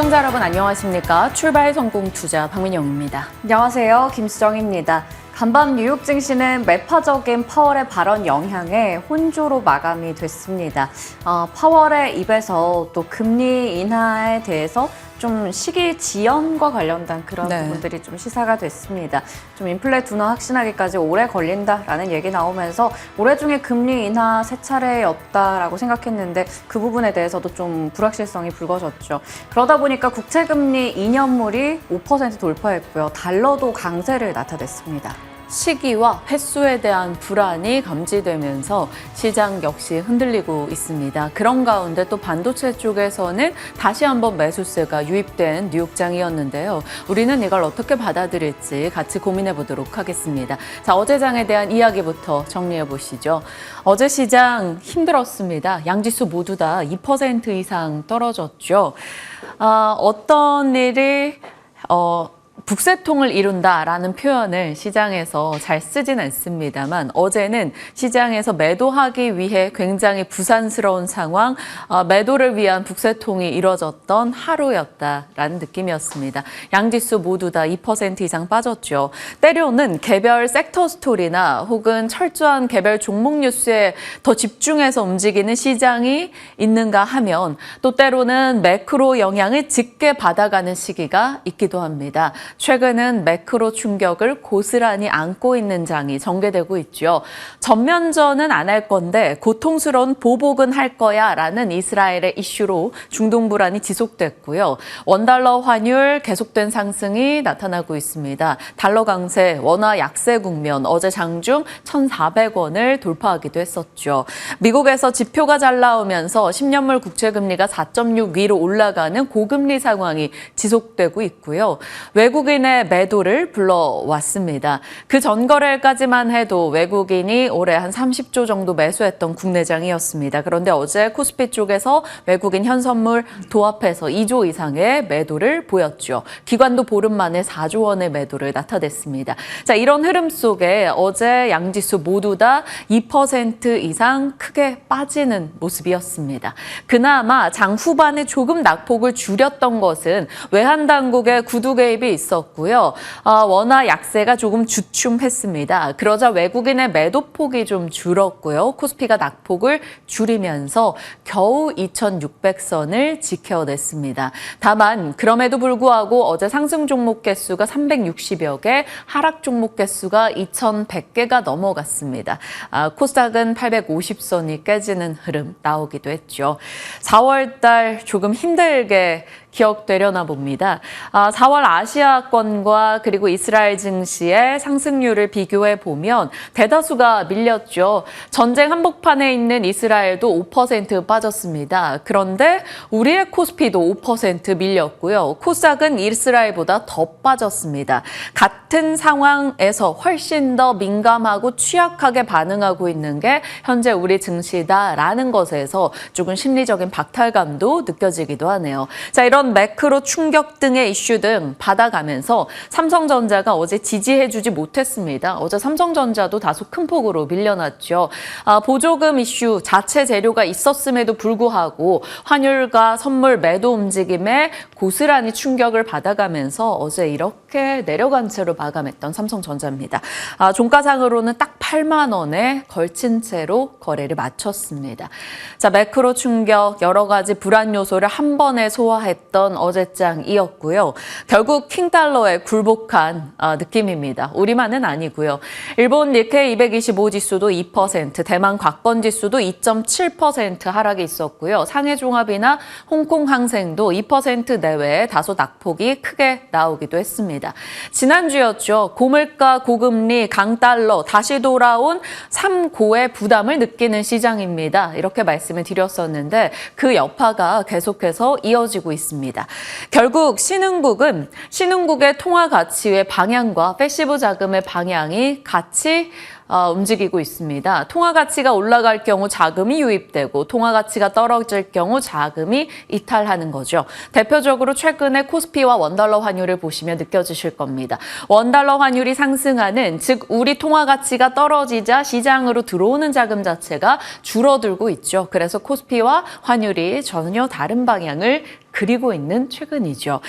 시청자 여러분 안녕하십니까? 출발 성공 투자 박민영입니다. 안녕하세요. 김수정입니다. 간밤 뉴욕 증시는 매파적인 파월의 발언 영향에 혼조로 마감이 됐습니다. 파월의 입에서 또 금리 인하에 대해서 좀 시기 지연과 관련된 그런 부분들이 좀 시사가 됐습니다. 좀 인플레 둔화 확신하기까지 오래 걸린다라는 얘기 나오면서 올해 중에 금리 인하 세 차례였다라고 생각했는데 그 부분에 대해서도 좀 불확실성이 불거졌죠. 그러다 보니까 국채금리 2년물이 5% 돌파했고요. 달러도 강세를 나타냈습니다. 시기와 횟수에 대한 불안이 감지되면서 시장 역시 흔들리고 있습니다. 그런 가운데 또 반도체 쪽에서는 다시 한번 매수세가 유입된 뉴욕장이었는데요. 우리는 이걸 어떻게 받아들일지 같이 고민해 보도록 하겠습니다. 자, 어제 장에 대한 이야기부터 정리해 보시죠. 어제 시장 힘들었습니다. 양지수 모두 다 2% 이상 떨어졌죠. 어떤 일이 북새통을 이룬다라는 표현을 시장에서 잘 쓰진 않습니다만 어제는 시장에서 매도하기 위해 굉장히 부산스러운 상황, 매도를 위한 북새통이 이뤄졌던 하루였다라는 느낌이었습니다. 양지수 모두 다 2% 이상 빠졌죠. 때로는 개별 섹터 스토리나 혹은 철저한 개별 종목 뉴스에 더 집중해서 움직이는 시장이 있는가 하면 또 때로는 매크로 영향을 짙게 받아가는 시기가 있기도 합니다. 최근은 매크로 충격을 고스란히 안고 있는 장이 전개되고 있죠. 전면전은 안 할 건데 고통스러운 보복은 할 거야 라는 이스라엘의 이슈로 중동 불안이 지속됐고요. 원달러 환율 계속된 상승이 나타나고 있습니다. 달러 강세, 원화 약세 국면 어제 장중 1,400원을 돌파하기도 했었죠. 미국에서 지표가 잘 나오면서 10년물 국채금리가 4.6 위로 올라가는 고금리 상황이 지속되고 있고요. 외국인의 매도를 불러왔습니다. 그 전거래일까지만 해도 외국인이 올해 한 30조 정도 매수했던 국내장이었습니다. 그런데 어제 코스피 쪽에서 외국인 현선물 도합해서 2조 이상의 매도를 보였죠. 기관도 보름 만에 4조 원의 매도를 나타냈습니다. 자, 이런 흐름 속에 어제 양지수 모두 다 2% 이상 크게 빠지는 모습이었습니다. 그나마 장 후반에 조금 낙폭을 줄였던 것은 외환당국의 구두 개입이 있었고요. 원화 약세가 조금 주춤했습니다. 그러자 외국인의 매도폭이 좀 줄었고요. 코스피가 낙폭을 줄이면서 겨우 2,600선을 지켜냈습니다. 다만 그럼에도 불구하고 어제 상승 종목 개수가 360여 개, 하락 종목 개수가 2,100개가 넘어갔습니다. 코스닥은 850선이 깨지는 흐름 나오기도 했죠. 4월 달 조금 힘들게 기억되려나 봅니다. 4월 아시아권과 그리고 이스라엘 증시의 상승률을 비교해 보면 대다수가 밀렸죠. 전쟁 한복판에 있는 이스라엘도 5% 빠졌습니다. 그런데 우리의 코스피도 5% 밀렸고요. 코스닥은 이스라엘보다 더 빠졌습니다. 같은 상황에서 훨씬 더 민감하고 취약하게 반응하고 있는 게 현재 우리 증시다라는 것에서 조금 심리적인 박탈감도 느껴지기도 하네요. 자, 이런 매크로 충격 등의 이슈 등 받아가면서 삼성전자가 어제 지지해주지 못했습니다. 어제 삼성전자도 다소 큰 폭으로 밀려났죠. 보조금 이슈, 자체 재료가 있었음에도 불구하고 환율과 선물 매도 움직임에 고스란히 충격을 받아가면서 어제 이렇게 내려간 채로 마감했던 삼성전자입니다. 종가상으로는 딱 8만 원에 걸친 채로 거래를 마쳤습니다. 자, 매크로 충격, 여러 가지 불안 요소를 한 번에 소화했던 어제장이었고요. 결국 킹달러에 굴복한 느낌입니다. 우리만은 아니고요. 일본 니케이 225 지수도 2%, 대만 곽건 지수도 2.7% 하락이 있었고요. 상해 종합이나 홍콩 항생도 2% 내외에 다소 낙폭이 크게 나오기도 했습니다. 지난주였죠. 고물가, 고금리, 강달러, 다시 돌아온 3고의 부담을 느끼는 시장입니다. 이렇게 말씀을 드렸었는데 그 여파가 계속해서 이어지고 있습니다. 결국 신흥국의 통화 가치의 방향과 패시브 자금의 방향이 같이 움직이고 있습니다. 통화 가치가 올라갈 경우 자금이 유입되고 통화 가치가 떨어질 경우 자금이 이탈하는 거죠. 대표적으로 최근에 코스피와 원달러 환율을 보시면 느껴지실 겁니다. 원달러 환율이 상승하는, 즉 우리 통화 가치가 떨어지자 시장으로 들어오는 자금 자체가 줄어들고 있죠. 그래서 코스피와 환율이 전혀 다른 방향을 그리고 있는 최근이죠.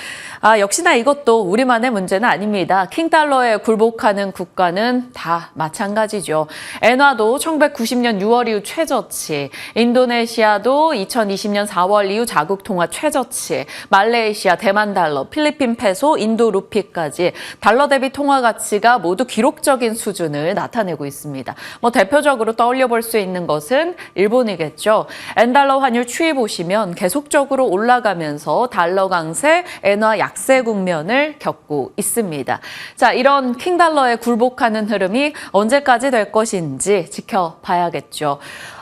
역시나 이것도 우리만의 문제는 아닙니다. 킹달러에 굴복하는 국가는 다 마찬가지죠. 엔화도 1990년 6월 이후 최저치, 인도네시아도 2020년 4월 이후 자국 통화 최저치, 말레이시아, 대만 달러, 필리핀 페소, 인도 루피까지 달러 대비 통화 가치가 모두 기록적인 수준을 나타내고 있습니다. 대표적으로 떠올려 볼 수 있는 것은 일본이겠죠. 엔달러 환율 추이 보시면 계속적으로 올라가면서 달러 강세, 엔화 약세 국면을 겪고 있습니다. 자, 이런 킹달러에 굴복하는 흐름이 언제까지 될 것인지 지켜봐야겠죠.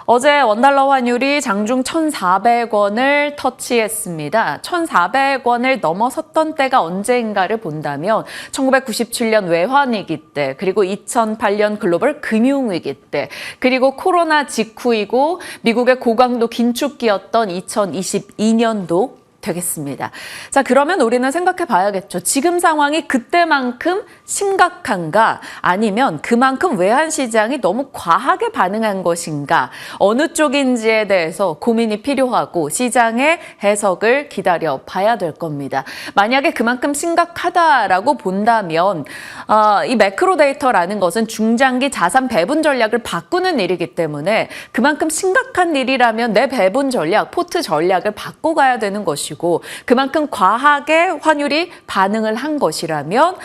어제 원달러 환율이 장중 1,400원을 터치했습니다. 1,400원을 넘어섰던 때가 언제인가를 본다면 1997년 외환위기 때, 그리고 2008년 글로벌 금융위기 때, 그리고 코로나 직후이고 미국의 고강도 긴축기였던 2022년도 되겠습니다. 자, 그러면 우리는 생각해 봐야겠죠. 지금 상황이 그때만큼 심각한가? 아니면 그만큼 외환시장이 너무 과하게 반응한 것인가? 어느 쪽인지에 대해서 고민이 필요하고 시장의 해석을 기다려 봐야 될 겁니다. 만약에 그만큼 심각하다라고 본다면 이 매크로 데이터라는 것은 중장기 자산 배분 전략을 바꾸는 일이기 때문에 그만큼 심각한 일이라면 내 배분 전략, 포트 전략을 바꿔가야 되는 것이고 그만큼 과하게 환율이 반응을 한 것이라면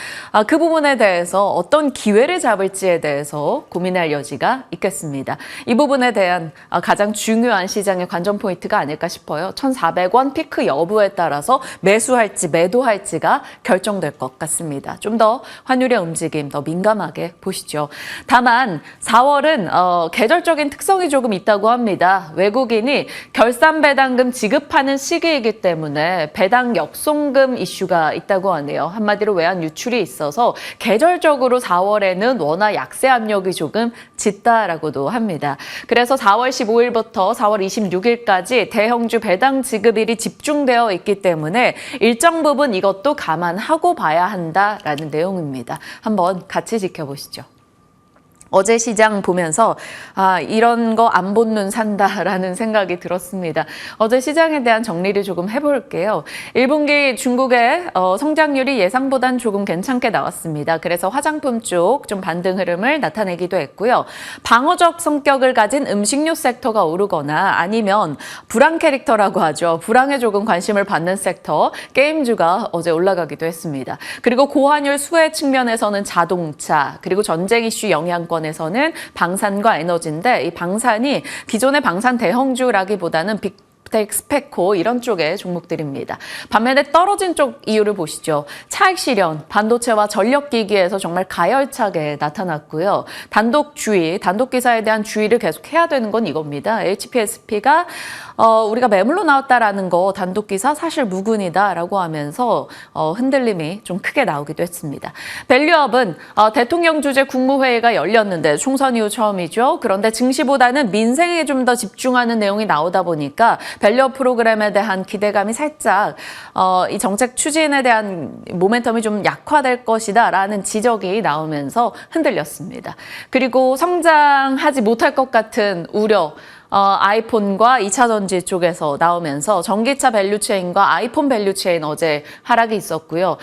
그 부분에 대해서 어떤 기회를 잡을지에 대해서 고민할 여지가 있겠습니다. 이 부분에 대한 가장 중요한 시장의 관전 포인트가 아닐까 싶어요. 1,400원 피크 여부에 따라서 매수할지 매도할지가 결정될 것 같습니다. 좀 더 환율의 움직임 더 민감하게 보시죠. 다만 4월은 계절적인 특성이 조금 있다고 합니다. 외국인이 결산 배당금 지급하는 시기이기 때문에 배당 역송금 이슈가 있다고 하네요. 한마디로 외환 유출이 있어서 계절적으로 4월에는 원화 약세 압력이 조금 짙다라고도 합니다. 그래서 4월 15일부터 4월 26일까지 대형주 배당 지급일이 집중되어 있기 때문에 일정 부분 이것도 감안하고 봐야 한다라는 내용입니다. 한번 같이 지켜보시죠. 어제 시장 보면서 이런 거 안 본 눈 산다라는 생각이 들었습니다. 어제 시장에 대한 정리를 조금 해볼게요. 1분기 중국의 성장률이 예상보단 조금 괜찮게 나왔습니다. 그래서 화장품 쪽 좀 반등 흐름을 나타내기도 했고요. 방어적 성격을 가진 음식료 섹터가 오르거나 아니면 불황 캐릭터라고 하죠. 불황에 조금 관심을 받는 섹터, 게임주가 어제 올라가기도 했습니다. 그리고 고환율 수혜 측면에서는 자동차, 그리고 전쟁 이슈 영향권 에서는 방산과 에너지인데 이 방산이 기존의 방산 대형주라기보다는 빅텍, 스페코 이런 쪽의 종목들입니다. 반면에 떨어진 쪽 이유를 보시죠. 차익 실현, 반도체와 전력기기에서 정말 가열차게 나타났고요. 단독 기사에 대한 주의를 계속 해야 되는 건 이겁니다. HPSP가 우리가 매물로 나왔다라는 거 단독 기사 사실 무근이다라고 하면서 흔들림이 좀 크게 나오기도 했습니다. 밸류업은 대통령 주재 국무회의가 열렸는데 총선 이후 처음이죠. 그런데 증시보다는 민생에 좀 더 집중하는 내용이 나오다 보니까 밸류업 프로그램에 대한 기대감이 살짝 이 정책 추진에 대한 모멘텀이 좀 약화될 것이다라는 지적이 나오면서 흔들렸습니다. 그리고 성장하지 못할 것 같은 우려, 아이폰과 2차 전지 쪽에서 나오면서 전기차 밸류체인과 아이폰 밸류체인 어제 하락이 있었고요.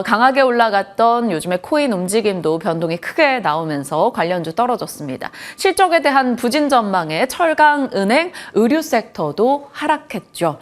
강하게 올라갔던 요즘의 코인 움직임도 변동이 크게 나오면서 관련주 떨어졌습니다. 실적에 대한 부진 전망에 철강, 은행, 의류 섹터도 하락했죠.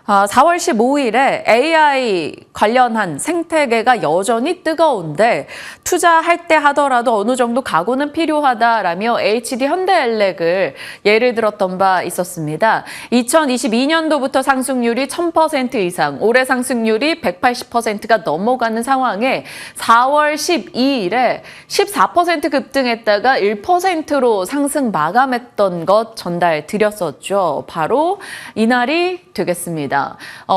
4월 15일에 AI 관련한 생태계가 여전히 뜨거운데 투자할 때 하더라도 어느 정도 각오는 필요하다라며 HD 현대엘렉을 예를 들었던 바 있었습니다. 2022년도부터 상승률이 1000% 이상, 올해 상승률이 180%가 넘어가는 상황에 4월 12일에 14% 급등했다가 1%로 상승 마감했던 것 전달드렸었죠. 바로 이날이 되겠습니다.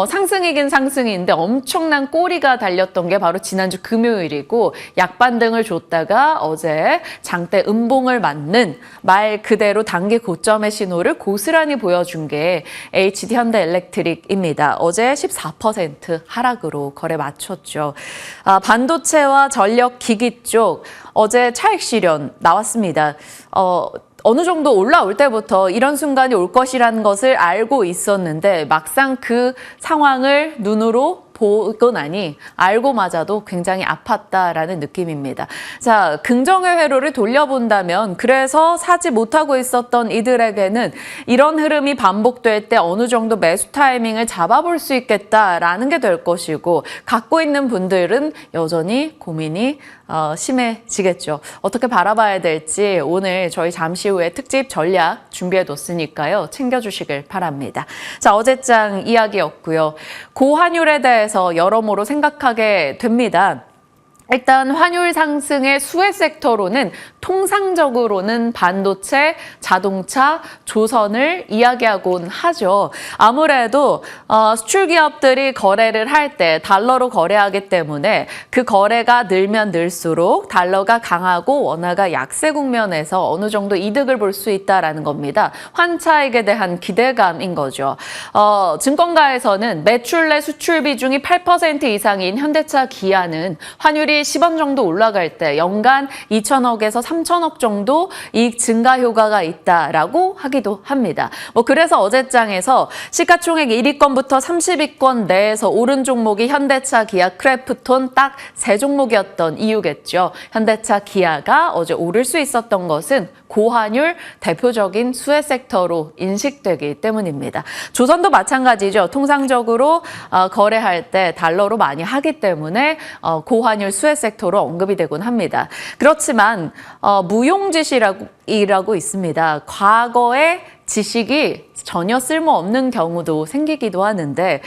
상승이긴 상승인데 엄청난 꼬리가 달렸던 게 바로 지난주 금요일이고 약반등을 줬다가 어제 장대 음봉을 맞는 말 그대로 단기 고점의 신호를 고스란히 보여준 게 HD 현대엘렉트릭입니다. 어제 14% 하락으로 거래 마쳤죠. 반도체와 전력 기기 쪽 어제 차익 실현 나왔습니다. 어느 정도 올라올 때부터 이런 순간이 올 것이라는 것을 알고 있었는데 막상 그 상황을 눈으로 보고 나니 알고마자도 굉장히 아팠다라는 느낌입니다. 자, 긍정의 회로를 돌려본다면 그래서 사지 못하고 있었던 이들에게는 이런 흐름이 반복될 때 어느 정도 매수 타이밍을 잡아볼 수 있겠다라는 게 될 것이고 갖고 있는 분들은 여전히 고민이 심해지겠죠. 어떻게 바라봐야 될지 오늘 저희 잠시 후에 특집 전략 준비해뒀으니까요. 챙겨주시길 바랍니다. 자, 어제장 이야기였고요. 고환율에 대해서 여러모로 생각하게 됩니다. 일단 환율 상승의 수혜 섹터로는 통상적으로는 반도체, 자동차, 조선을 이야기하곤 하죠. 아무래도 수출 기업들이 거래를 할 때 달러로 거래하기 때문에 그 거래가 늘면 늘수록 달러가 강하고 원화가 약세 국면에서 어느 정도 이득을 볼 수 있다라는 겁니다. 환차익에 대한 기대감인 거죠. 증권가에서는 매출 내 수출 비중이 8% 이상인 현대차, 기아는 환율이 10원 정도 올라갈 때 연간 2천억에서 3천억 정도 이익 증가 효과가 있다라고 하기도 합니다. 그래서 어제장에서 시가총액 1위권부터 30위권 내에서 오른 종목이 현대차, 기아, 크래프톤 딱 세 종목이었던 이유겠죠. 현대차, 기아가 어제 오를 수 있었던 것은 고환율 대표적인 수혜 섹터로 인식되기 때문입니다. 조선도 마찬가지죠. 통상적으로 거래할 때 달러로 많이 하기 때문에 고환율 수혜 섹터로 언급이 되곤 합니다. 그렇지만 무용지식이라고 있습니다. 과거에 지식이 전혀 쓸모없는 경우도 생기기도 하는데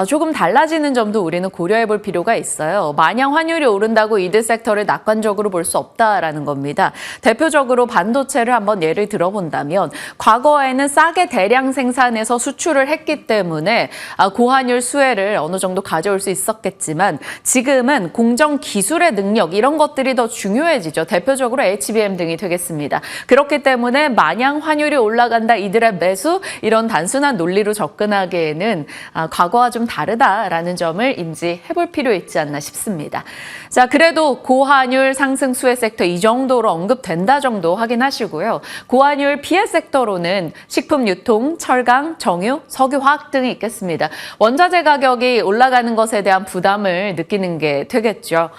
조금 달라지는 점도 우리는 고려해 볼 필요가 있어요. 마냥 환율이 오른다고 이들 섹터를 낙관적으로 볼 수 없다라는 겁니다. 대표적으로 반도체를 한번 예를 들어본다면 과거에는 싸게 대량 생산해서 수출을 했기 때문에 고환율 수혜를 어느 정도 가져올 수 있었겠지만 지금은 공정 기술의 능력 이런 것들이 더 중요해지죠. 대표적으로 HBM 등이 되겠습니다. 그렇기 때문에 마냥 환율이 올라간다 이들의 매수 이런 단순한 논리로 접근하기에는 과거와 좀 다르다라는 점을 인지해 볼 필요 있지 않나 싶습니다. 자, 그래도 고환율 상승 수혜 섹터 이 정도로 언급된다 정도 확인하시고요. 고환율 피해 섹터로는 식품 유통, 철강, 정유, 석유화학 등이 있겠습니다. 원자재 가격이 올라가는 것에 대한 부담을 느끼는 게 되겠죠.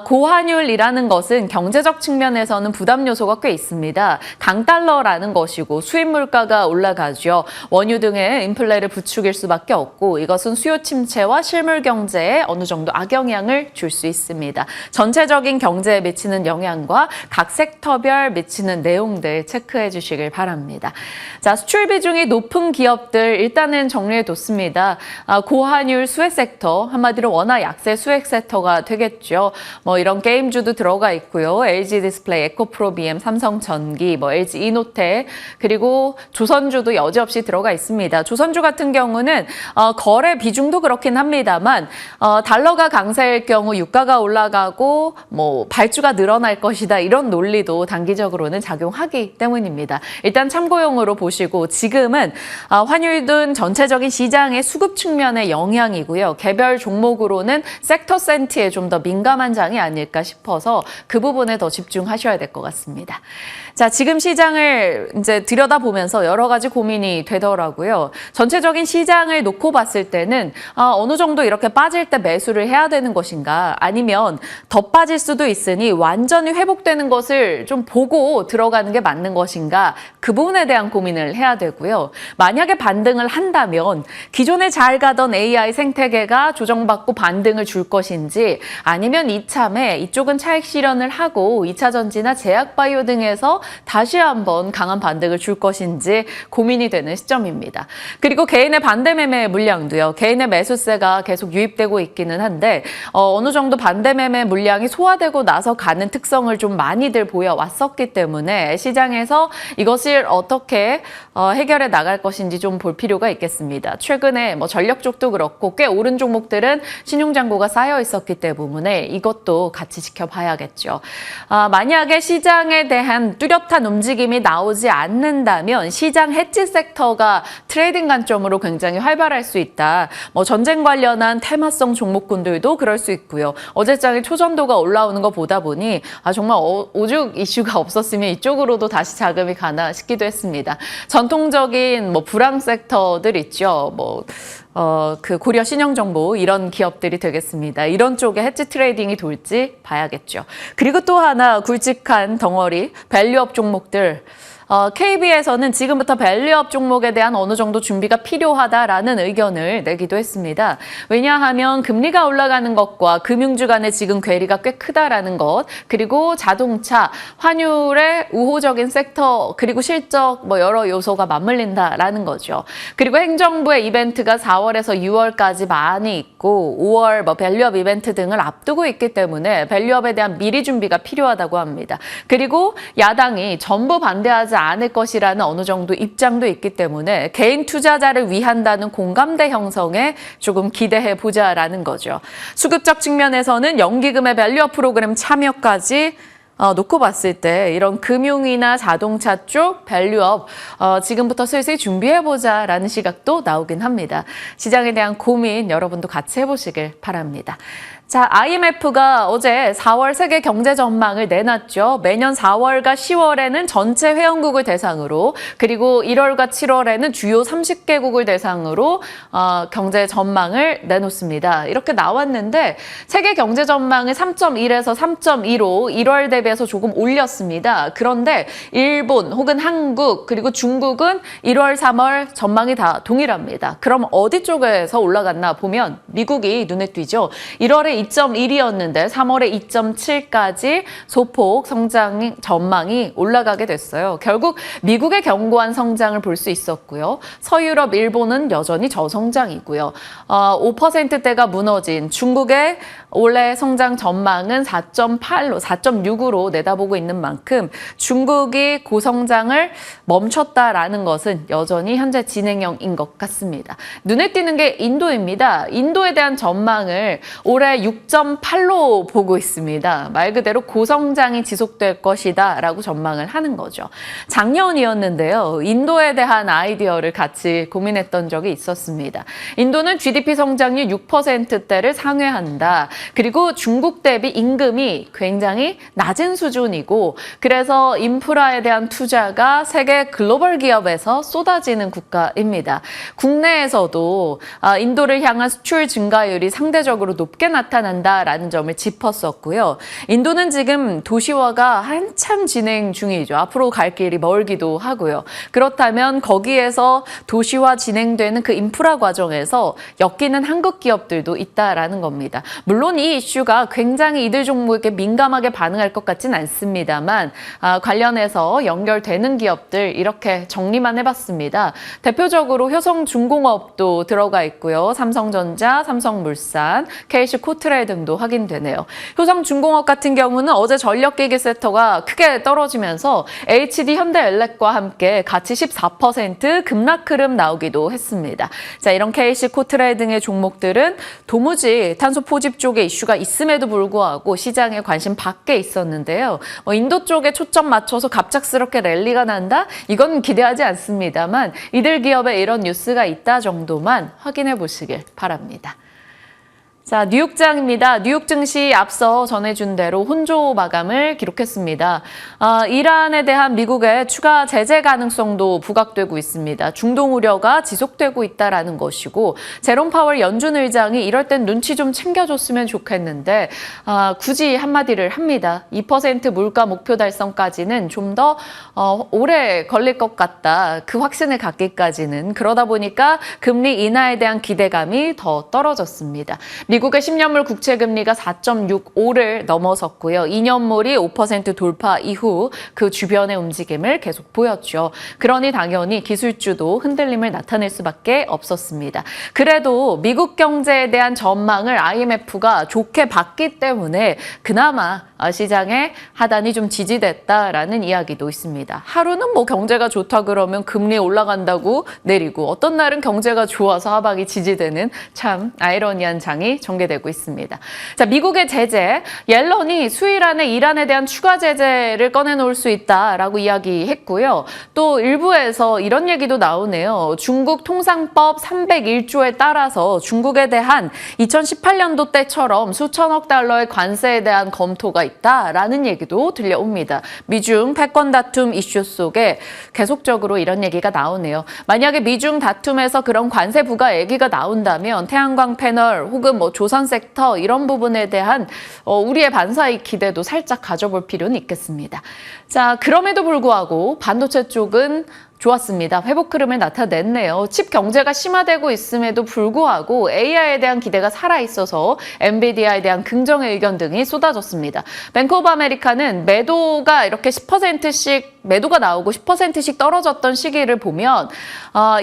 고환율이라는 것은 경제적 측면에서는 부담 요소가 꽤 있습니다. 강달러라는 것이고 수입 물가가 올라가죠. 원유 등의 인플레를 부추길 수밖에 없고 이것은 수요 침체와 실물 경제에 어느 정도 악영향을 줄 수 있습니다. 전체적인 경제에 미치는 영향과 각 섹터별 미치는 내용들 체크해 주시길 바랍니다. 자, 수출 비중이 높은 기업들 일단은 정리해 뒀습니다. 고환율 수혜 섹터, 한마디로 원화 약세 수혜 섹터가 되겠죠. 이런 게임주도 들어가 있고요. LG 디스플레이, 에코프로비엠, 삼성전기, LG 이노텍, 그리고 조선주도 여지없이 들어가 있습니다. 조선주 같은 경우는 거래 비중도 그렇긴 합니다만 달러가 강세일 경우 유가가 올라가고 발주가 늘어날 것이다 이런 논리도 단기적으로는 작용하기 때문입니다. 일단 참고용으로 보시고 지금은 환율 등 전체적인 시장의 수급 측면의 영향이고요. 개별 종목으로는 섹터 센트에 좀 더 민감한 장이 아닐까 싶어서 그 부분에 더 집중하셔야 될 것 같습니다. 자, 지금 시장을 이제 들여다보면서 여러 가지 고민이 되더라고요. 전체적인 시장을 놓고 봤을 때는 어느 정도 이렇게 빠질 때 매수를 해야 되는 것인가 아니면 더 빠질 수도 있으니 완전히 회복되는 것을 좀 보고 들어가는 게 맞는 것인가 그 부분에 대한 고민을 해야 되고요. 만약에 반등을 한다면 기존에 잘 가던 AI 생태계가 조정받고 반등을 줄 것인지 아니면 이참에 이쪽은 차익 실현을 하고 2차 전지나 제약바이오 등에서 다시 한번 강한 반등을 줄 것인지 고민이 되는 시점입니다. 그리고 개인의 반대 매매 물량도요. 개인의 매수세가 계속 유입되고 있기는 한데 어느 정도 반대 매매 물량이 소화되고 나서 가는 특성을 좀 많이들 보여왔었기 때문에 시장에서 이것을 어떻게 해결해 나갈 것인지 좀 볼 필요가 있겠습니다. 최근에 전력 쪽도 그렇고 꽤 오른 종목들은 신용잔고가 쌓여 있었기 때문에 이것도 같이 지켜봐야겠죠. 만약에 시장에 대한 뚜렷 뚜렷한 움직임이 나오지 않는다면 시장 해지 섹터가 트레이딩 관점으로 굉장히 활발할 수 있다. 뭐 전쟁 관련한 테마성 종목군들도 그럴 수 있고요. 어제장에 초전도가 올라오는 거 보다 보니 정말 오죽 이슈가 없었으면 이쪽으로도 다시 자금이 가나 싶기도 했습니다. 전통적인 뭐 불황 섹터들 있죠. 그 고려 신영정보 이런 기업들이 되겠습니다. 이런 쪽에 해지 트레이딩이 돌지 봐야겠죠. 그리고 또 하나 굵직한 덩어리 밸류업 종목들. KB에서는 지금부터 밸류업 종목에 대한 어느 정도 준비가 필요하다라는 의견을 내기도 했습니다. 왜냐하면 금리가 올라가는 것과 금융주 간의 지금 괴리가 꽤 크다라는 것, 그리고 자동차, 환율의 우호적인 섹터, 그리고 실적 여러 요소가 맞물린다라는 거죠. 그리고 행정부의 이벤트가 4월에서 6월까지 많이 있고 5월 밸류업 이벤트 등을 앞두고 있기 때문에 밸류업에 대한 미리 준비가 필요하다고 합니다. 그리고 야당이 전부 반대하지 않을 것이라는 어느 정도 입장도 있기 때문에 개인 투자자를 위한다는 공감대 형성에 조금 기대해 보자라는 거죠. 수급적 측면에서는 연기금의 밸류업 프로그램 참여까지 놓고 봤을 때 이런 금융이나 자동차 쪽 밸류업 지금부터 슬슬 준비해보자라는 시각도 나오긴 합니다. 시장에 대한 고민 여러분도 같이 해보시길 바랍니다. 자, IMF가 어제 4월 세계 경제 전망을 내놨죠. 매년 4월과 10월에는 전체 회원국을 대상으로, 그리고 1월과 7월에는 주요 30개국을 대상으로 경제 전망을 내놓습니다. 이렇게 나왔는데 세계 경제 전망을 3.1에서 3.2로 1월 대비해서 조금 올렸습니다. 그런데 일본 혹은 한국 그리고 중국은 1월, 3월 전망이 다 동일합니다. 그럼 어디 쪽에서 올라갔나 보면 미국이 눈에 띄죠. 1월에 2.1이었는데 3월에 2.7까지 소폭 성장 전망이 올라가게 됐어요. 결국 미국의 견고한 성장을 볼 수 있었고요. 서유럽, 일본은 여전히 저성장이고요. 5%대가 무너진 중국의 올해 성장 전망은 4.8로, 4.6으로 내다보고 있는 만큼 중국이 고성장을 멈췄다라는 것은 여전히 현재 진행형인 것 같습니다. 눈에 띄는 게 인도입니다. 인도에 대한 전망을 올해 6.8로 보고 있습니다. 말 그대로 고성장이 지속될 것이다 라고 전망을 하는 거죠. 작년이었는데요. 인도에 대한 아이디어를 같이 고민했던 적이 있었습니다. 인도는 GDP 성장률 6%대를 상회한다. 그리고 중국 대비 임금이 굉장히 낮은 수준이고, 그래서 인프라에 대한 투자가 세계 글로벌 기업에서 쏟아지는 국가입니다. 국내에서도 인도를 향한 수출 증가율이 상대적으로 높게 나타난다라는 점을 짚었었고요. 인도는 지금 도시화가 한참 진행 중이죠. 앞으로 갈 길이 멀기도 하고요. 그렇다면 거기에서 도시화 진행되는 그 인프라 과정에서 엮이는 한국 기업들도 있다라는 겁니다. 물론 이 이슈가 굉장히 이들 종목에게 민감하게 반응할 것 같진 않습니다만 관련해서 연결되는 기업들 이렇게 정리만 해봤습니다. 대표적으로 효성중공업도 들어가 있고요. 삼성전자, 삼성물산, KC코트레 등도 확인되네요. 효성중공업 같은 경우는 어제 전력기기 섹터가 크게 떨어지면서 HD 현대엘렉과 함께 같이 14% 급락 흐름 나오기도 했습니다. 자, 이런 KC코트레 등의 종목들은 도무지 탄소 포집 쪽에 이슈가 있음에도 불구하고 시장의 관심 밖에 있었는데요. 인도 쪽에 초점 맞춰서 갑작스럽게 랠리가 난다? 이건 기대하지 않습니다만 이들 기업에 이런 뉴스가 있다 정도만 확인해 보시길 바랍니다. 자, 뉴욕장입니다. 뉴욕 증시 앞서 전해준 대로 혼조 마감을 기록했습니다. 이란에 대한 미국의 추가 제재 가능성도 부각되고 있습니다. 중동 우려가 지속되고 있다는 것이고, 제롬 파월 연준 의장이 이럴 땐 눈치 좀 챙겨줬으면 좋겠는데 굳이 한마디를 합니다. 2% 물가 목표 달성까지는 좀 더 오래 걸릴 것 같다. 그 확신을 갖기까지는. 그러다 보니까 금리 인하에 대한 기대감이 더 떨어졌습니다. 미국의 10년물 국채금리가 4.65를 넘어섰고요. 2년물이 5% 돌파 이후 그 주변의 움직임을 계속 보였죠. 그러니 당연히 기술주도 흔들림을 나타낼 수밖에 없었습니다. 그래도 미국 경제에 대한 전망을 IMF가 좋게 봤기 때문에 그나마 시장의 하단이 좀 지지됐다라는 이야기도 있습니다. 하루는 뭐 경제가 좋다 그러면 금리 올라간다고 내리고, 어떤 날은 경제가 좋아서 하방이 지지되는 참 아이러니한 장이 전개되고 있습니다. 자, 미국의 제재, 옐런이 수일안에 이란에 대한 추가 제재를 꺼내놓을 수 있다라고 이야기했고요. 또 일부에서 이런 얘기도 나오네요. 중국 통상법 301조에 따라서 중국에 대한 2018년도 때처럼 수천억 달러의 관세에 대한 검토가 있다라는 얘기도 들려옵니다. 미중 패권 다툼 이슈 속에 계속적으로 이런 얘기가 나오네요. 만약에 미중 다툼에서 그런 관세 부과 얘기가 나온다면 태양광 패널 혹은 뭐 조선 섹터 이런 부분에 대한 우리의 반사이익 기대도 살짝 가져볼 필요는 있겠습니다. 자, 그럼에도 불구하고 반도체 쪽은 좋았습니다. 회복 흐름을 나타냈네요. 칩 경제가 심화되고 있음에도 불구하고 AI에 대한 기대가 살아있어서 엔비디아에 대한 긍정의 의견 등이 쏟아졌습니다. 뱅크 오브 아메리카는 매도가 이렇게 10%씩 매도가 나오고 10%씩 떨어졌던 시기를 보면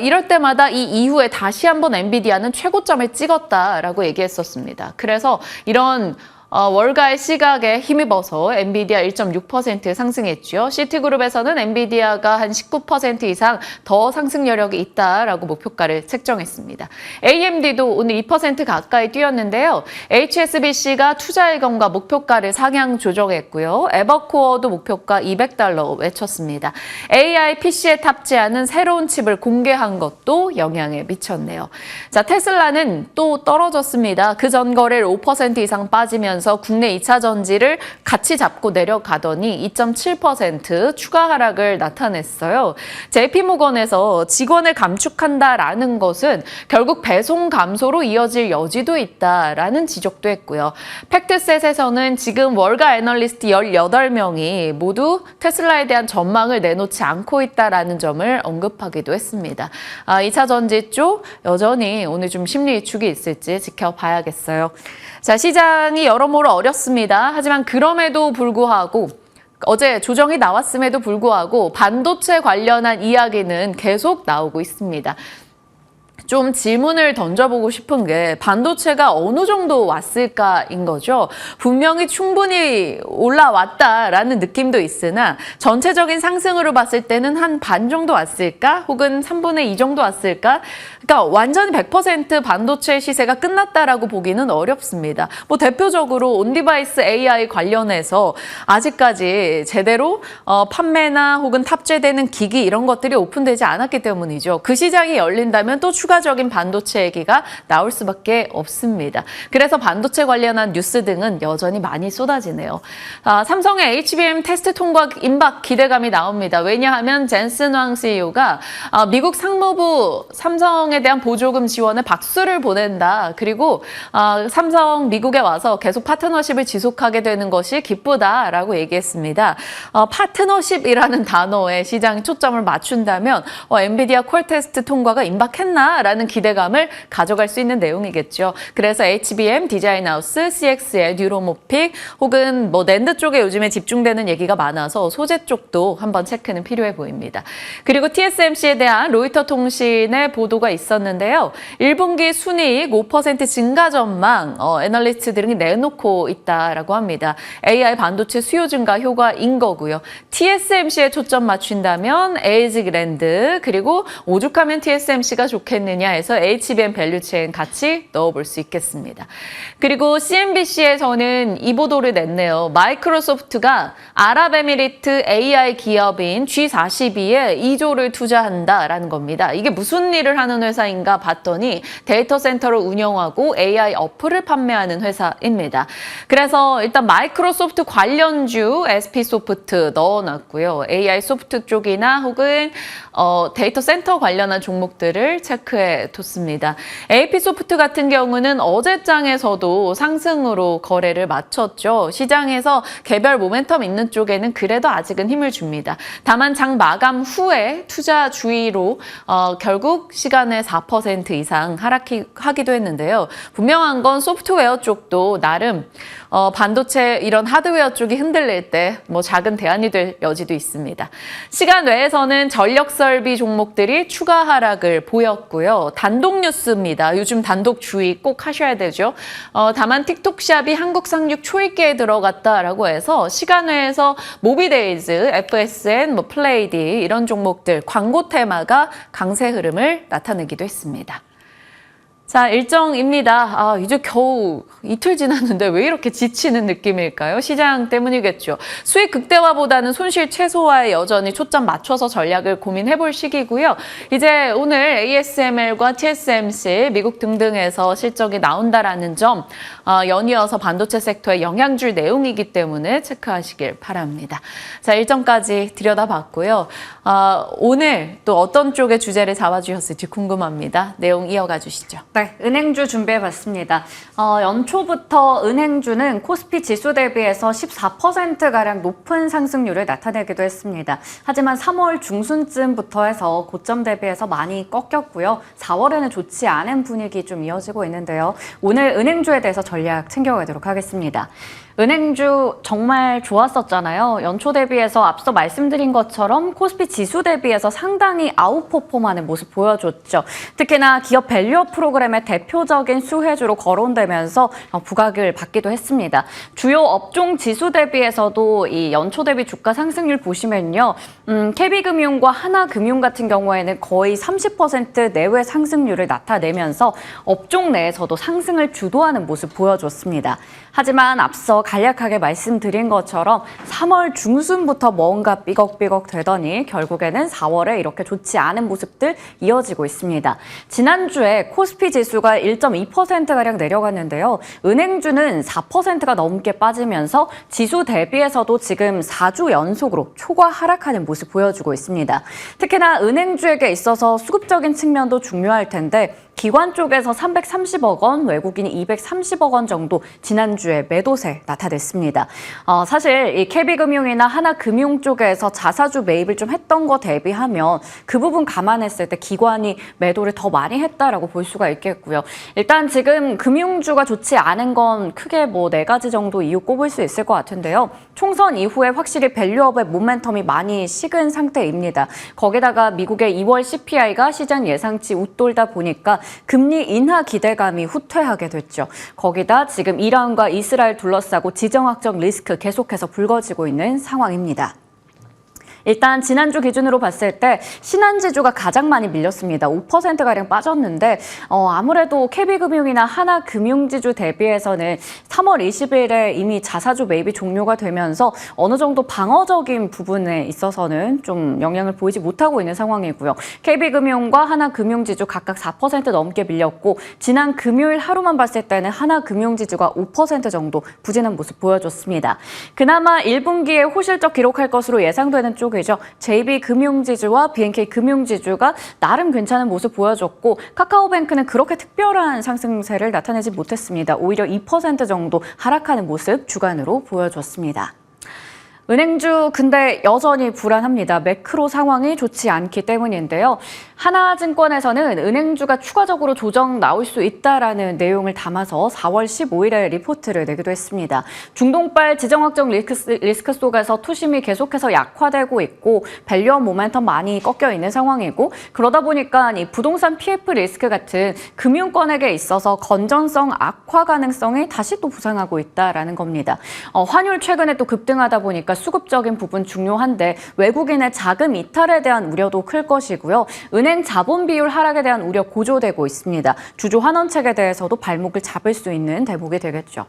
이럴 때마다 이 이후에 다시 한번 엔비디아는 최고점을 찍었다라고 얘기했었습니다. 그래서 이런 월가의 시각에 힘입어서 엔비디아 1.6% 상승했죠. 시티그룹에서는 엔비디아가 한 19% 이상 더 상승 여력이 있다라고 목표가를 책정했습니다. AMD도 오늘 2% 가까이 뛰었는데요. HSBC가 투자일경과 목표가를 상향 조정했고요. 에버코어도 목표가 $200 외쳤습니다. AI PC에 탑재하는 새로운 칩을 공개한 것도 영향을 미쳤네요. 자, 테슬라는 또 떨어졌습니다. 그 전 거래일 5% 이상 빠지면서 국내 2차 전지를 같이 잡고 내려가더니 2.7% 추가 하락을 나타냈어요. JP모건에서 직원을 감축한다라는 것은 결국 배송 감소로 이어질 여지도 있다라는 지적도 했고요. 팩트셋에서는 지금 월가 애널리스트 18명이 모두 테슬라에 대한 전망을 내놓지 않고 있다라는 점을 언급하기도 했습니다. 2차 전지 쪽 여전히 오늘 좀 심리 위축이 있을지 지켜봐야겠어요. 자, 시장이 여러모로 어렵습니다. 하지만 그럼에도 불구하고 어제 조정이 나왔음에도 불구하고 반도체 관련한 이야기는 계속 나오고 있습니다. 좀 질문을 던져보고 싶은 게 반도체가 어느 정도 왔을까인 거죠. 분명히 충분히 올라왔다라는 느낌도 있으나 전체적인 상승으로 봤을 때는 한 반 정도 왔을까? 혹은 3분의 2 정도 왔을까? 그러니까 완전히 100% 반도체 시세가 끝났다라고 보기는 어렵습니다. 뭐 대표적으로 온디바이스 AI 관련해서 아직까지 제대로 판매나 혹은 탑재되는 기기 이런 것들이 오픈되지 않았기 때문이죠. 그 시장이 열린다면 또 추가적인 반도체 얘기가 나올 수밖에 없습니다. 그래서 반도체 관련한 뉴스 등은 여전히 많이 쏟아지네요. 삼성의 HBM 테스트 통과 임박 기대감이 나옵니다. 왜냐하면 젠슨 왕 CEO가 미국 상무부 삼성에 대한 보조금 지원에 박수를 보낸다. 그리고 삼성 미국에 와서 계속 파트너십을 지속하게 되는 것이 기쁘다라고 얘기했습니다. 파트너십이라는 단어에 시장이 초점을 맞춘다면 엔비디아 콜 테스트 통과가 임박했나? 라는 기대감을 가져갈 수 있는 내용이겠죠. 그래서 HBM, 디자인하우스, CXL, 뉴로모픽 혹은 뭐 낸드 쪽에 요즘에 집중되는 얘기가 많아서 소재 쪽도 한번 체크는 필요해 보입니다. 그리고 TSMC에 대한 로이터 통신의 보도가 있었는데요. 1분기 순이익 5% 증가 전망 애널리스트들이 내놓고 있다라고 합니다. AI 반도체 수요 증가 효과인 거고요. TSMC에 초점 맞춘다면 에이즈그랜드 그리고 오죽하면 TSMC가 좋겠느냐 해서 HBM 밸류체인 같이 넣어볼 수 있겠습니다. 그리고 CNBC에서는 이 보도를 냈네요. 마이크로소프트가 아랍에미리트 AI 기업인 G42에 2조를 투자한다라는 겁니다. 이게 무슨 일을 하는 회사인가 봤더니 데이터 센터를 운영하고 AI 어플을 판매하는 회사입니다. 그래서 일단 마이크로소프트 관련주 SP소프트 넣어놨고요. AI 소프트 쪽이나 혹은 데이터 센터 관련한 종목들을 체크해 뒀습니다. AP소프트 같은 경우는 어제장에서도 상승으로 거래를 마쳤죠. 시장에서 개별 모멘텀 있는 쪽에는 그래도 아직은 힘을 줍니다. 다만 장 마감 후에 투자 주의로 결국 시간에 4% 이상 하락하기도 했는데요. 분명한 건 소프트웨어 쪽도 나름 반도체 이런 하드웨어 쪽이 흔들릴 때 뭐 작은 대안이 될 여지도 있습니다. 시간 외에서는 전력 설비 종목들이 추가 하락을 보였고요. 단독 뉴스입니다. 요즘 단독 주의 꼭 하셔야 되죠. 다만 틱톡샵이 한국 상륙 초입기에 들어갔다라고 해서 시간 외에서 모비데이즈, FSN, 뭐 플레이디 이런 종목들 광고 테마가 강세 흐름을 나타내기도 했습니다. 자, 일정입니다. 이제 겨우 이틀 지났는데 왜 이렇게 지치는 느낌일까요? 시장 때문이겠죠. 수익 극대화보다는 손실 최소화에 여전히 초점 맞춰서 전략을 고민해볼 시기고요. 이제 오늘 ASML과 TSMC, 미국 등등에서 실적이 나온다라는 점 연이어서 반도체 섹터에 영향 줄 내용이기 때문에 체크하시길 바랍니다. 자, 일정까지 들여다봤고요. 오늘 또 어떤 쪽의 주제를 잡아주셨을지 궁금합니다. 내용 이어가 주시죠. 네, 은행주 준비해봤습니다. 연초부터 은행주는 코스피 지수 대비해서 14%가량 높은 상승률을 나타내기도 했습니다. 하지만 3월 중순쯤부터 해서 고점 대비해서 많이 꺾였고요. 4월에는 좋지 않은 분위기 좀 이어지고 있는데요. 오늘 은행주에 대해서 전략 챙겨가도록 하겠습니다. 은행주 정말 좋았었잖아요. 연초 대비해서 앞서 말씀드린 것처럼 코스피 지수 대비해서 상당히 아웃퍼폼하는 모습 보여줬죠. 특히나 기업 밸류업 프로그램의 대표적인 수혜주로 거론되면서 부각을 받기도 했습니다. 주요 업종 지수 대비해서도 이 연초 대비 주가 상승률 보시면요. KB금융과 하나금융 같은 경우에는 거의 30% 내외 상승률을 나타내면서 업종 내에서도 상승을 주도하는 모습 보여줬습니다. 하지만 앞서 간략하게 말씀드린 것처럼 3월 중순부터 뭔가 삐걱삐걱 되더니 결국에는 4월에 이렇게 좋지 않은 모습들 이어지고 있습니다. 지난주에 코스피 지수가 1.2%가량 내려갔는데요. 은행주는 4%가 넘게 빠지면서 지수 대비해서도 지금 4주 연속으로 초과 하락하는 모습 보여주고 있습니다. 특히나 은행주에게 있어서 수급적인 측면도 중요할 텐데 기관 쪽에서 330억 원, 외국인이 230억 원 정도 지난주에 매도세 나타냈습니다. 사실 이 KB금융이나 하나금융 쪽에서 자사주 매입을 좀 했던 거 대비하면 그 부분 감안했을 때 기관이 매도를 더 많이 했다라고 볼 수가 있겠고요. 일단 지금 금융주가 좋지 않은 건 크게 뭐 4가지 정도 이유 꼽을 수 있을 것 같은데요. 총선 이후에 확실히 밸류업의 모멘텀이 많이 식은 상태입니다. 거기다가 미국의 2월 CPI가 시장 예상치 웃돌다 보니까 금리 인하 기대감이 후퇴하게 됐죠. 거기다 지금 이란과 이스라엘 둘러싸고 지정학적 리스크 계속해서 불거지고 있는 상황입니다. 일단 지난주 기준으로 봤을 때 신한지주가 가장 많이 밀렸습니다. 5%가량 빠졌는데 아무래도 KB금융이나 하나금융지주 대비해서는 3월 20일에 이미 자사주 매입이 종료가 되면서 어느 정도 방어적인 부분에 있어서는 좀 영향을 보이지 못하고 있는 상황이고요. KB금융과 하나금융지주 각각 4% 넘게 밀렸고 지난 금요일 하루만 봤을 때는 하나금융지주가 5% 정도 부진한 모습 보여줬습니다. 그나마 1분기에 호실적 기록할 것으로 예상되는 쪽이 JB금융지주와 BNK금융지주가 나름 괜찮은 모습 보여줬고 카카오뱅크는 그렇게 특별한 상승세를 나타내지 못했습니다. 오히려 2% 정도 하락하는 모습 주간으로 보여줬습니다. 은행주 근데 여전히 불안합니다. 매크로 상황이 좋지 않기 때문인데요. 하나증권에서는 은행주가 추가적으로 조정 나올 수 있다라는 내용을 담아서 4월 15일에 리포트를 내기도 했습니다. 중동발 지정학적 리스크 속에서 투심이 계속해서 약화되고 있고 밸류업 모멘텀 많이 꺾여 있는 상황이고 그러다 보니까 이 부동산 PF 리스크 같은 금융권에게 있어서 건전성 악화 가능성이 다시 또 부상하고 있다라는 겁니다. 환율 최근에 또 급등하다 보니까 수급적인 부분 중요한데 외국인의 자금 이탈에 대한 우려도 클 것이고요. 은행 자본 비율 하락에 대한 우려 고조되고 있습니다. 주주 환원책에 대해서도 발목을 잡을 수 있는 대목이 되겠죠.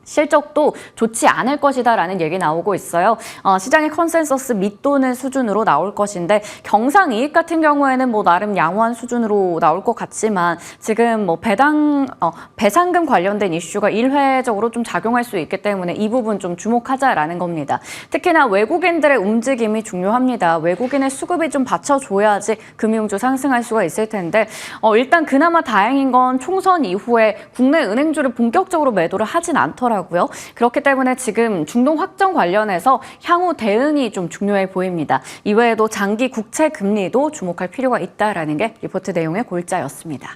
실적도 좋지 않을 것이다라는 얘기 나오고 있어요. 시장의 컨센서스 밑도는 수준으로 나올 것인데 경상이익 같은 경우에는 뭐 나름 양호한 수준으로 나올 것 같지만 지금 뭐 배상금 관련된 이슈가 일회적으로 좀 작용할 수 있기 때문에 이 부분 좀 주목하자라는 겁니다. 특히나 외국인들의 움직임이 중요합니다. 외국인의 수급이 좀 받쳐줘야지 금융주 상승할 수가 있을 텐데 일단 그나마 다행인 건 총선 이후에 국내 은행주를 본격적으로 매도를 하진 않더라고요. 그렇기 때문에 지금 중동 확정 관련해서 향후 대응이 좀 중요해 보입니다. 이외에도 장기 국채 금리도 주목할 필요가 있다라는 게 리포트 내용의 골자였습니다.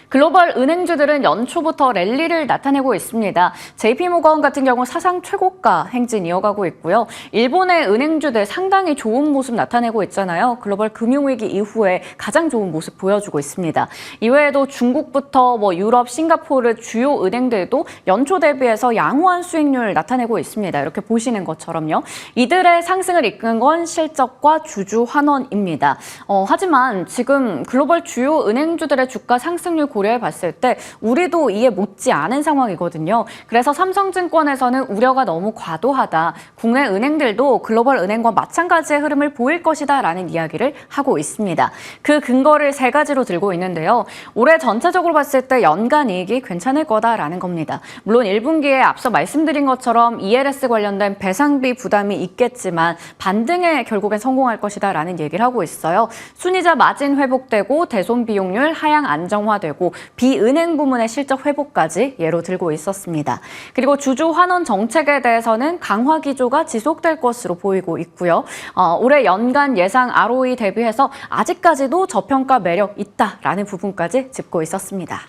글로벌 은행주들은 연초부터 랠리를 나타내고 있습니다. JP모건 같은 경우 사상 최고가 행진 이어가고 있고요. 일본의 은행주들 상당히 좋은 모습 나타내고 있잖아요. 글로벌 금융위기 이후에 가장 좋은 모습 보여주고 있습니다. 이외에도 중국부터 유럽, 싱가포르 주요 은행들도 연초 대비해서 양호한 수익률 나타내고 있습니다. 이렇게 보시는 것처럼요. 이들의 상승을 이끈 건 실적과 주주 환원입니다. 하지만 지금 글로벌 주요 은행주들의 주가 상승률 고려해 봤을 때 우리도 이에 못지 않은 상황이거든요. 그래서 삼성증권에서는 우려가 너무 과도하다. 국내 은행들도 글로벌 은행과 마찬가지의 흐름을 보일 것이다 라는 이야기를 하고 있습니다. 그 근거를 세 가지로 들고 있는데요. 올해 전체적으로 봤을 때 연간 이익이 괜찮을 거다라는 겁니다. 물론 1분기에 앞서 말씀드린 것처럼 ELS 관련된 배상비 부담이 있겠지만 반등에 결국엔 성공할 것이다 라는 얘기를 하고 있어요. 순이자 마진 회복되고 대손 비용률 하향 안정화되고 비은행 부문의 실적 회복까지 예로 들고 있었습니다. 그리고 주주 환원 정책에 대해서는 강화 기조가 지속될 것으로 보이고 있고요. 올해 연간 예상 ROE 대비해서 아직까지도 저평가 매력 있다라는 부분까지 짚고 있었습니다.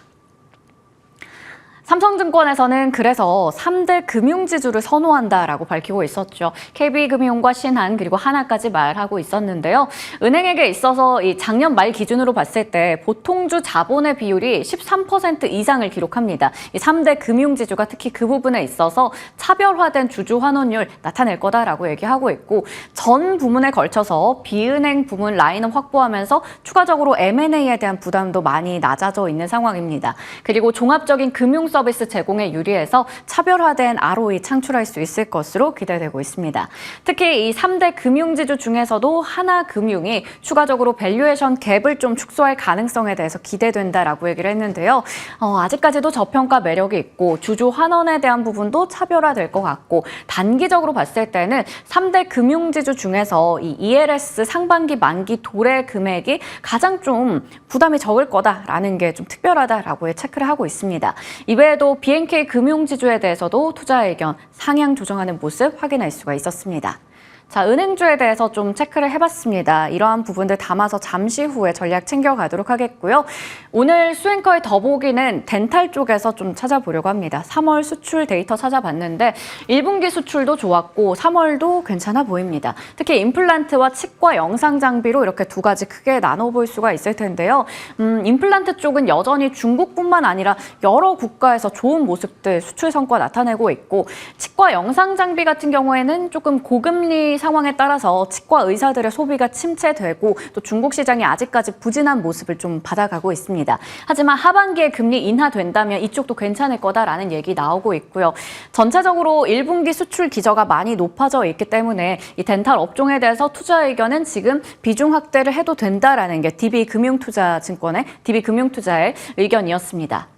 삼성증권에서는 그래서 3대 금융지주를 선호한다라고 밝히고 있었죠. KB금융과 신한 그리고 하나까지 말하고 있었는데요. 은행에게 있어서 이 작년 말 기준으로 봤을 때 보통주 자본의 비율이 13% 이상을 기록합니다. 이 3대 금융지주가 특히 그 부분에 있어서 차별화된 주주 환원율 나타낼 거다라고 얘기하고 있고 전 부문에 걸쳐서 비은행 부문 라인을 확보하면서 추가적으로 M&A에 대한 부담도 많이 낮아져 있는 상황입니다. 그리고 종합적인 금융 서비스 제공에 유리해서 차별화된 ROE 창출할 수 있을 것으로 기대되고 있습니다. 특히 이 3대 금융지주 중에서도 하나금융이 추가적으로 밸류에이션 갭을 좀 축소할 가능성에 대해서 기대된다라고 얘기를 했는데요. 아직까지도 저평가 매력이 있고 주주 환원에 대한 부분도 차별화될 것 같고 단기적으로 봤을 때는 3대 금융지주 중에서 이 ELS 상반기 만기 도래 금액이 가장 좀 부담이 적을 거다라는 게 좀 특별하다라고 체크를 하고 있습니다. 이외에도 BNK 금융지주에 대해서도 투자 의견 상향 조정하는 모습 확인할 수가 있었습니다. 자, 은행주에 대해서 좀 체크를 해봤습니다. 이러한 부분들 담아서 잠시 후에 전략 챙겨가도록 하겠고요. 오늘 수행커의 더보기는 덴탈 쪽에서 좀 찾아보려고 합니다. 3월 수출 데이터 찾아봤는데 1분기 수출도 좋았고 3월도 괜찮아 보입니다. 특히 임플란트와 치과 영상 장비로 이렇게 두 가지 크게 나눠볼 수가 있을 텐데요. 임플란트 쪽은 여전히 중국뿐만 아니라 여러 국가에서 좋은 모습들 수출 성과 나타내고 있고 치과 영상 장비 같은 경우에는 조금 고금리 상황에 따라서 치과 의사들의 소비가 침체되고 또 중국 시장이 아직까지 부진한 모습을 좀 받아가고 있습니다. 하지만 하반기에 금리 인하된다면 이쪽도 괜찮을 거다라는 얘기 나오고 있고요. 전체적으로 1분기 수출 기저가 많이 높아져 있기 때문에 이 덴탈 업종에 대해서 투자 의견은 지금 비중 확대를 해도 된다라는 게 DB금융투자증권의 DB금융투자의 의견이었습니다.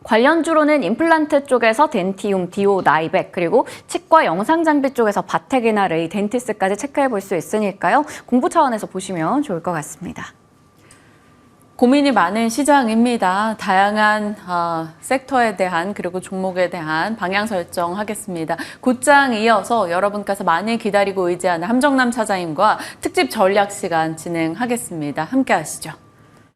관련주로는 임플란트 쪽에서 덴티움, 디오, 나이백, 그리고 치과 영상 장비 쪽에서 바텍이나 레이, 덴티스까지 체크해 볼 수 있으니까요. 공부 차원에서 보시면 좋을 것 같습니다. 고민이 많은 시장입니다. 다양한 섹터에 대한 그리고 종목에 대한 방향 설정하겠습니다. 곧장 이어서 여러분께서 많이 기다리고 의지하는 함정남 차장님과 특집 전략 시간 진행하겠습니다. 함께 하시죠.